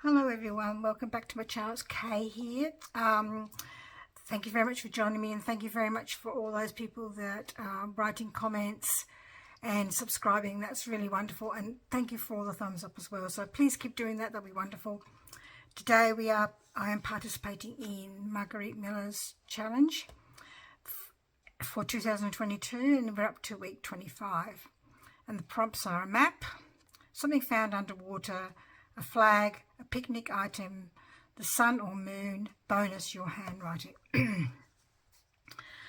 Hello everyone, welcome back to my channel. It's Kay here. Thank you very much for joining me, and thank you very much for all those people that are writing comments and subscribing. That's really wonderful, and thank you for all the thumbs up as well. So please keep doing that, that'll be wonderful. Today I am participating in Margarete Miller's challenge for 2022, and we're up to week 25. And the prompts are a map, something found underwater, a flag, a picnic item, the sun or moon, bonus your handwriting.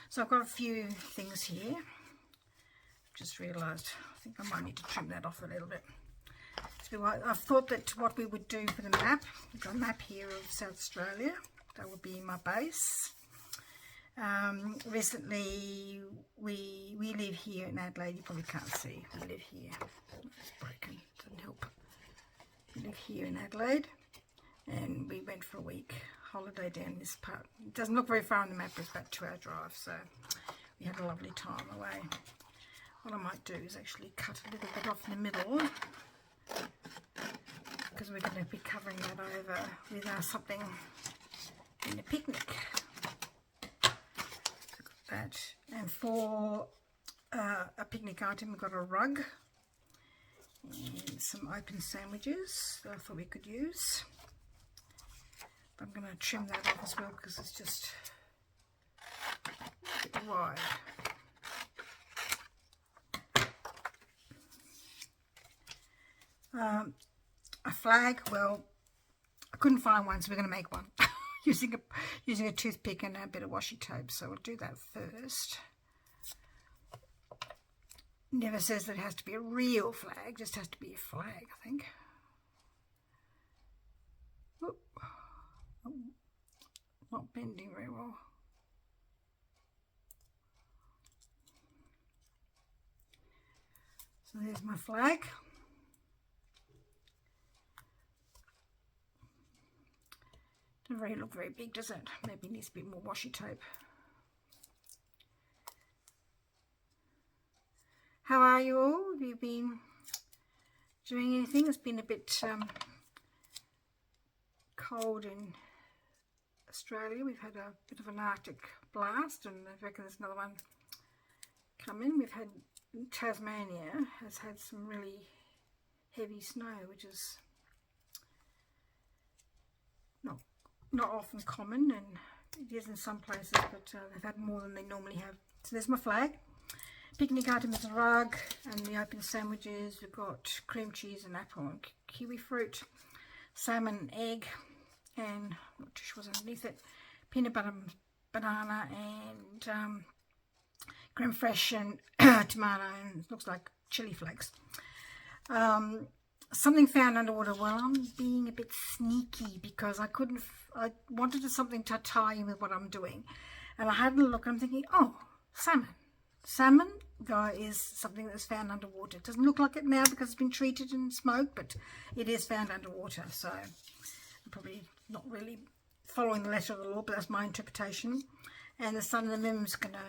So I've got a few things here. Just realised I think I might need to trim that off a little bit. So I've thought that what we would do for the map, we've got a map here of South Australia. That would be my base. Recently we live here in Adelaide. You probably can't see. We live here. It's broken. Doesn't help. We live here in Adelaide, and we went for a week holiday down this part. It doesn't look very far on the map, it's about a 2-hour drive, so we had a lovely time away. What I might do is actually cut a little bit off in the middle, because we're going to be covering that over with something in the picnic. So got that. And for a picnic item, we've got a rug and some open sandwiches that I thought we could use. But I'm going to trim that off as well because it's just a bit wide. A flag, well, I couldn't find one, so we're going to make one using a toothpick and a bit of washi tape. So we'll do that first. Never says that it has to be a real flag, just has to be a flag, I think. Oop. Oh, not bending very well. So there's my flag. Doesn't really look very big, does it? Maybe it needs a bit more washi tape. How are you all? Have you been doing anything? It's been a bit cold in Australia. We've had a bit of an Arctic blast, and I reckon there's another one coming. We've had Tasmania has had some really heavy snow, which is not often common, and it is in some places, but they've had more than they normally have. So there's my flag. Picnic item is a rug, and the open sandwiches, we've got cream cheese and apple and kiwi fruit, salmon, egg, and not too sure what's underneath it, peanut butter, banana, and creme fraiche and tomato, and it looks like chili flakes. Something found underwater. Well, I'm being a bit sneaky because I wanted something to tie in with what I'm doing, and I had a look and I'm thinking, oh, salmon. Salmon is something that's found underwater. It doesn't look like it now because it's been treated and smoked, but it is found underwater. So I'm probably not really following the letter of the law, but that's my interpretation. And the sun and the moon is going to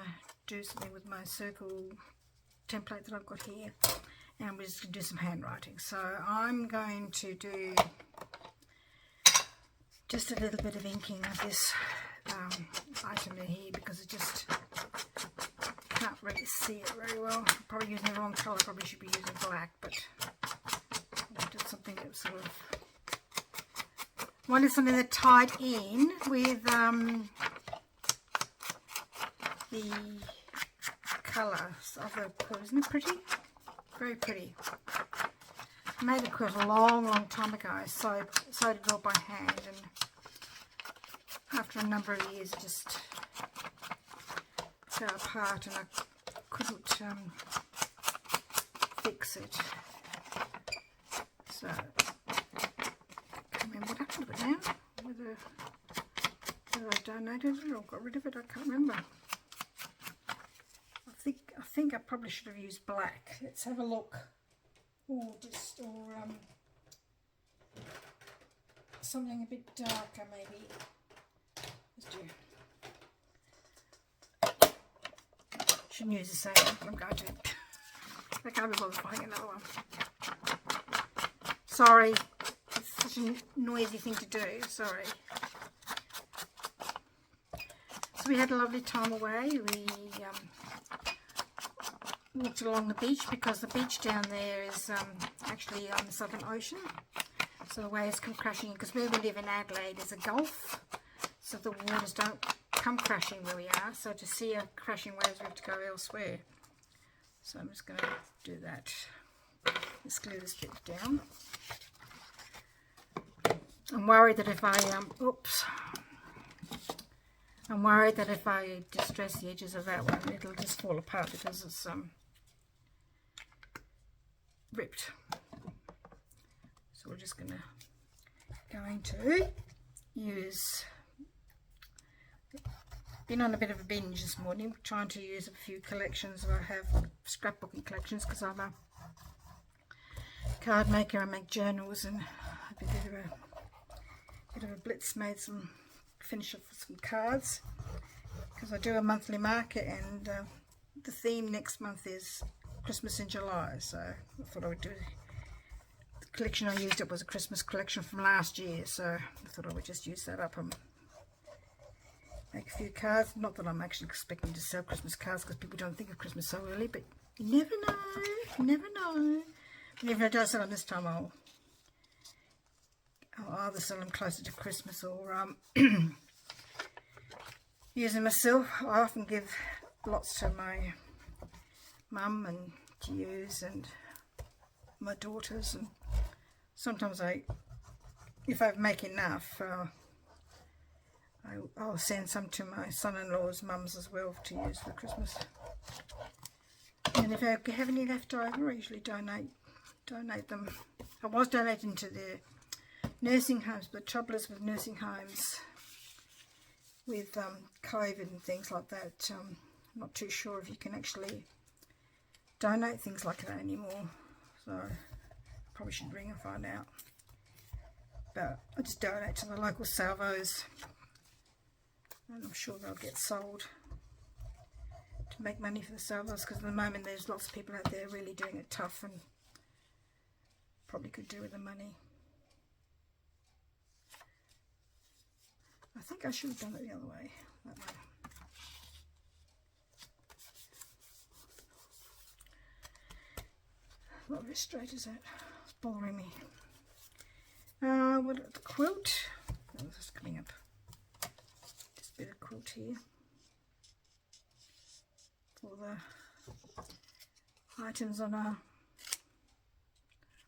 do something with my circle template that I've got here. And we're just going to do some handwriting. So I'm going to do just a little bit of inking of this item in here because it just can't really see it very well. I'm probably using the wrong colour. Probably should be using black, but I wanted something that sort of that tied in with the colours of the quilt. Isn't it pretty? Very pretty. I made a quilt a long time ago. I sewed it all by hand, and after a number of years it just fell apart and I couldn't fix it. So I can't remember what happened to it now. Whether I donated it or got rid of it, I can't remember. I think I probably should have used black. Let's have a look. Or something a bit darker maybe. Let's do. Shouldn't use the same, but I'm going to. I can't be bothered finding another one. Sorry, it's such a noisy thing to do, sorry. So we had a lovely time away. We walked along the beach because the beach down there is actually on the Southern Ocean. So the waves come crashing in, because where we live in Adelaide is a gulf. So the waters don't come crashing where we are. So to see a crashing waves, we have to go elsewhere. So I'm just going to do that. Let's glue this bit down. I'm worried that if I, I'm worried that if I distress the edges of that one, it'll just fall apart because it's ripped. So we're just going to use, been on a bit of a binge this morning, trying to use a few collections. I have scrapbooking collections because I'm a card maker. I make journals, and I've been a bit of a blitz, made some, finish off some cards because I do a monthly market, and the theme next month is Christmas in July, so I thought I would do, the collection I used up was a Christmas collection from last year, so I thought I would just use that up and make a few cards. Not that I'm actually expecting to sell Christmas cards because people don't think of Christmas so early, but you never know, you never know. And if I do sell them this time, I'll either sell them closer to Christmas or use them myself. I often give lots to my mum and to use, and my daughters, and sometimes if I make enough, I'll send some to my son-in-law's mums as well to use for Christmas. And if I have any left over, I usually donate them. I was donating to the nursing homes, but the trouble is with nursing homes with COVID and things like that, I'm not too sure if you can actually donate things like that anymore, so probably should ring and find out. But I just donate to the local salvos, and I'm sure they'll get sold to make money for the salvos, because at the moment there's lots of people out there really doing it tough and probably could do with the money. I think I should have done it the other way, that way. Not very straight, is it? It's bothering me. What the quilt? Oh, this is coming up. Just a bit of quilt here for the items on our.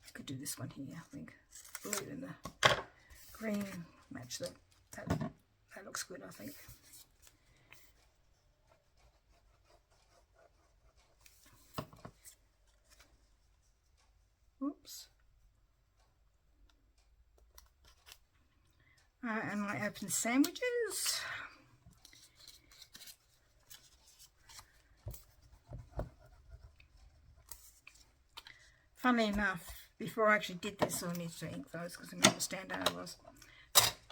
I could do this one here. I think blue and the green match that. That looks good, I think. Oops. And my open sandwiches. Funnily enough, before I actually did this, I need to ink those because I didn't understand how it was.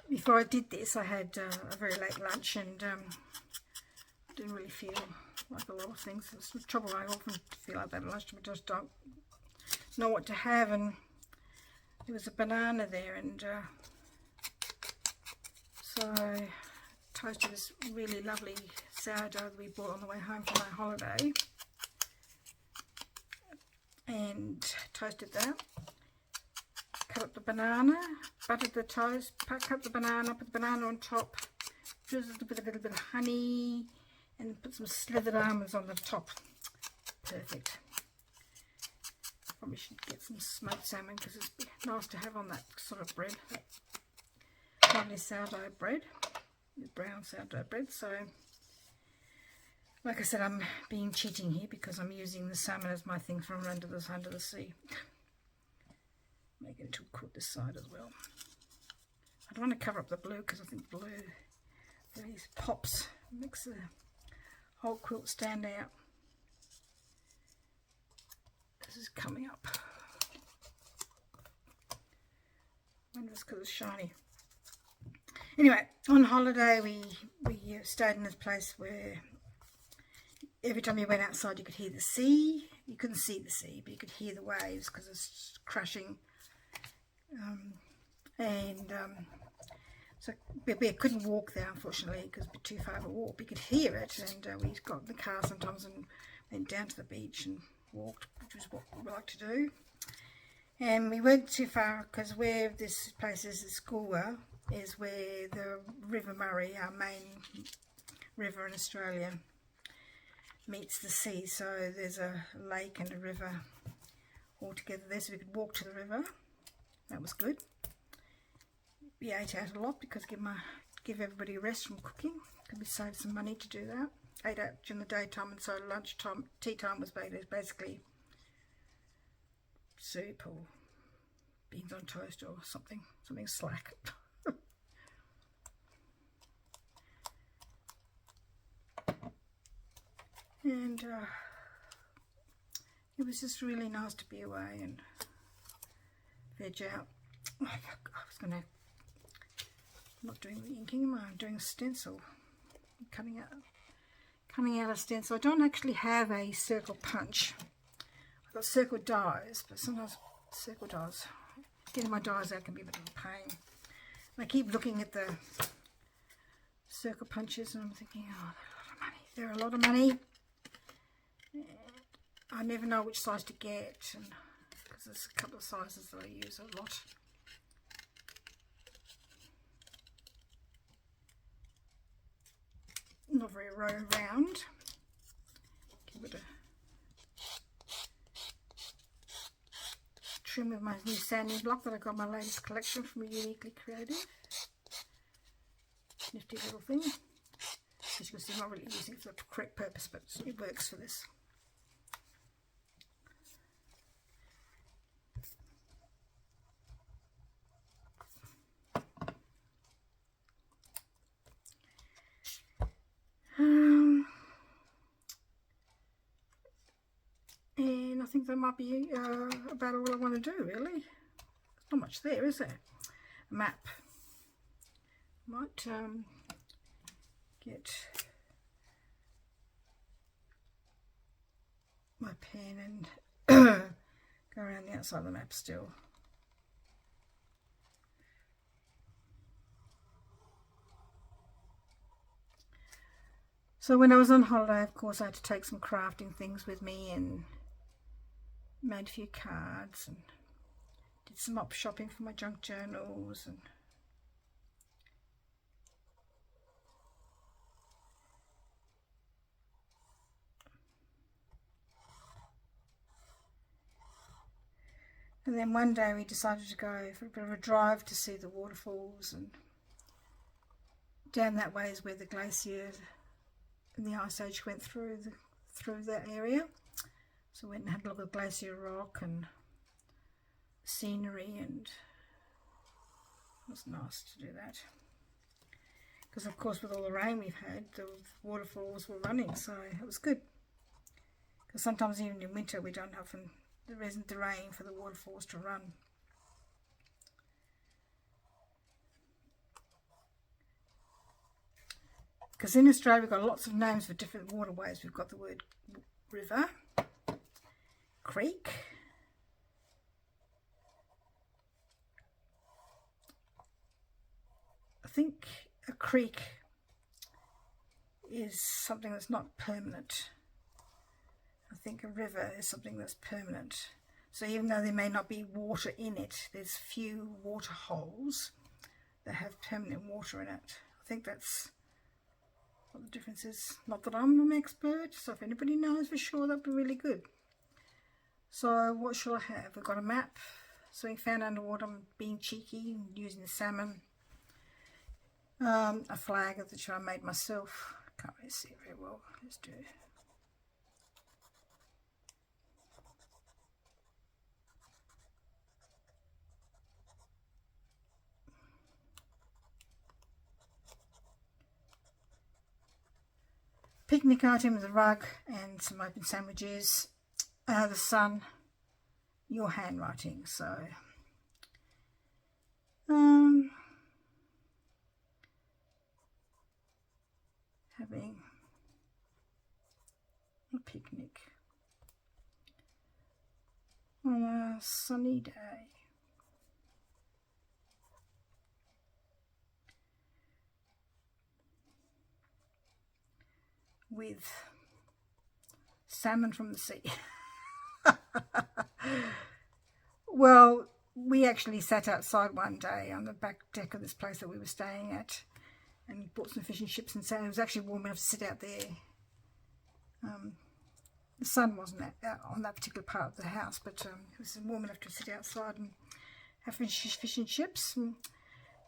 Before I did this, I had a very late lunch and didn't really feel like a lot of things. It's the trouble, I often feel like that at lunchtime. I just don't know what to have, and there was a banana there, and so I toasted this really lovely sourdough that we bought on the way home from our holiday, and toasted that. Cut up the banana, buttered the toast, cut the banana, put the banana on top, drizzled with a little bit of honey, and put some slithered almonds on the top. Perfect. Probably should get some smoked salmon because it's nice to have on that sort of bread. That lovely sourdough bread, brown sourdough bread. So, like I said, I'm being cheating here because I'm using the salmon as my thing from under the sea. Make it into a quilt this side as well. I don't want to cover up the blue because I think blue really pops, makes the whole quilt stand out. This is coming up. I wonder if it's because it's shiny. Anyway, on holiday we stayed in this place where every time you went outside you could hear the sea. You couldn't see the sea, but you could hear the waves because it's crashing and so we couldn't walk there, unfortunately, because it was a bit too far to walk. We could hear it, and we got in the car sometimes and went down to the beach and walked, which was what we like to do. And we went too far because where this place is, the school is where the River Murray, our main river in Australia, meets the sea. So there's a lake and a river all together there, so we could walk to the river. That was good. We ate out a lot because give everybody a rest from cooking. Could we save some money to do that? Ate out during the daytime, and so lunchtime, tea time was basically soup or beans on toast or something slack. And it was just really nice to be away and veg out. Oh, I'm not doing the inking, am I? I'm doing a stencil. I'm cutting out a stencil. I don't actually have a circle punch. I've got circle dies, but sometimes circle dies, getting my dies out can be a bit of a pain. And I keep looking at the circle punches and I'm thinking, oh, they're a lot of money. I never know which size to get, and because there's a couple of sizes that I use a lot. Not very round. Give it a trim with my new sanding block that I got in my latest collection from Uniquely Creative. Nifty little thing. As you can see, I'm not really using it for the correct purpose, but it works for this. And I think that might be about all I want to do, really. There's not much there, is there? A map. Might get my pen and go around the outside of the map still. So when I was on holiday, of course, I had to take some crafting things with me and made a few cards and did some up shopping for my junk journals. And then one day we decided to go for a bit of a drive to see the waterfalls, and down that way is where the glacier and the ice age went through that area. So we went and had a look at glacier rock and scenery, and it was nice to do that. Because of course with all the rain we've had, the waterfalls were running, so it was good. Because sometimes even in winter we don't have, there isn't the rain for the waterfalls to run. Because in Australia we've got lots of names for different waterways. We've got the word river, creek, I think a creek is something that's not permanent. I think a river is something that's permanent. So even though there may not be water in it, there's few water holes that have permanent water in it. I think that's what the difference is. Not that I'm an expert, so if anybody knows for sure, that'd be really good. So what shall I have? We've got a map, something found underwater. I'm being cheeky and using the salmon. A flag that I made myself. Can't really see it very well. Let's do it. Picnic item, the rug and some open sandwiches. The sun, your handwriting. So having a picnic on a sunny day. with salmon from the sea. Well, we actually sat outside one day on the back deck of this place that we were staying at and bought some fish and chips and salmon. It was actually warm enough to sit out there. The sun wasn't out on that particular part of the house, but it was warm enough to sit outside and have fish and chips. And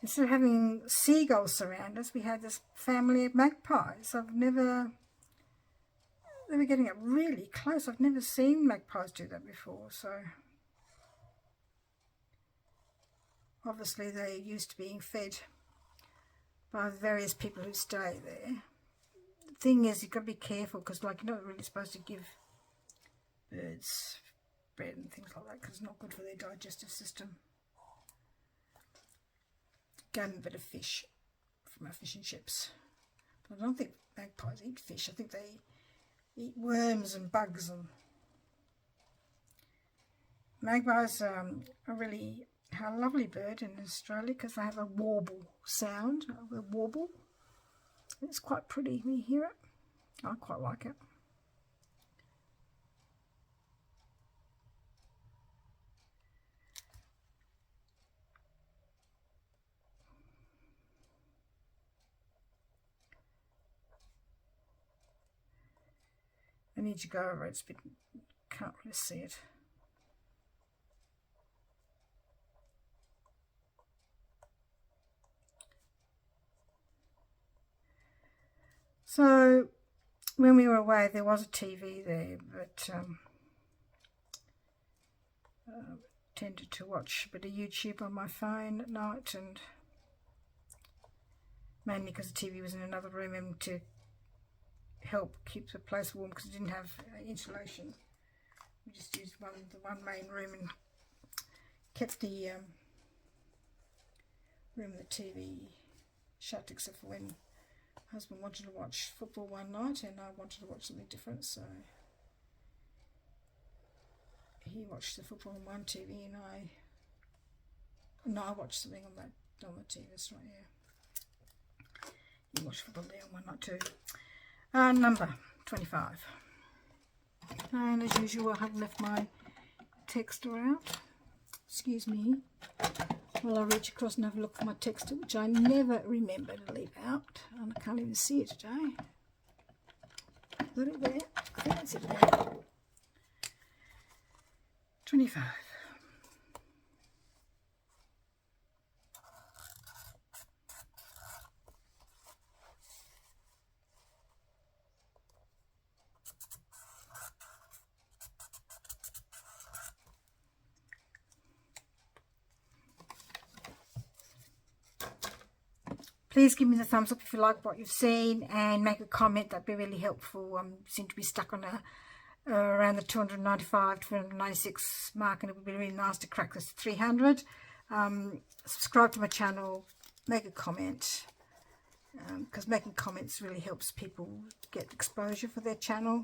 instead of having seagulls surround us, we had this family of magpies. They were getting up really close. I've never seen magpies do that before, so obviously they're used to being fed by the various people who stay there. The thing is, you've got to be careful because, like, you're not really supposed to give birds bread and things like that because it's not good for their digestive system. Gave them a bit of fish from our fish and chips. But I don't think magpies eat fish. I think they eat worms and bugs. And magpies are really a lovely bird in Australia because they have a warble sound, a warble. It's quite pretty when you hear it. I quite like it. I need to go over it. It's a bit, can't really see it. So when we were away, there was a TV there, but tended to watch a bit of YouTube on my phone at night, and mainly because the TV was in another room and to help keep the place warm because it didn't have insulation. We just used the one main room and kept the room of the TV shut, except for when my husband wanted to watch football one night and I wanted to watch something different, so he watched the football on one TV and I watched something on the TV. That's right, yeah. He watched football there on one night too. Number 25. And as usual, I have left my texter out. Excuse me. Well, I'll reach across and have a look for my texter, which I never remember to leave out. And I can't even see it today. Is that it there? I think that's it there. 25. Please give me the thumbs up if you like what you've seen, and make a comment. That'd be really helpful. I seem to be stuck on around the 295, 296 mark, and it would be really nice to crack this 300. Subscribe to my channel, make a comment, because making comments really helps people get exposure for their channel.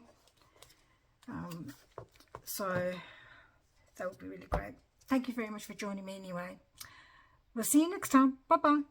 So that would be really great. Thank you very much for joining me anyway. We'll see you next time. Bye bye.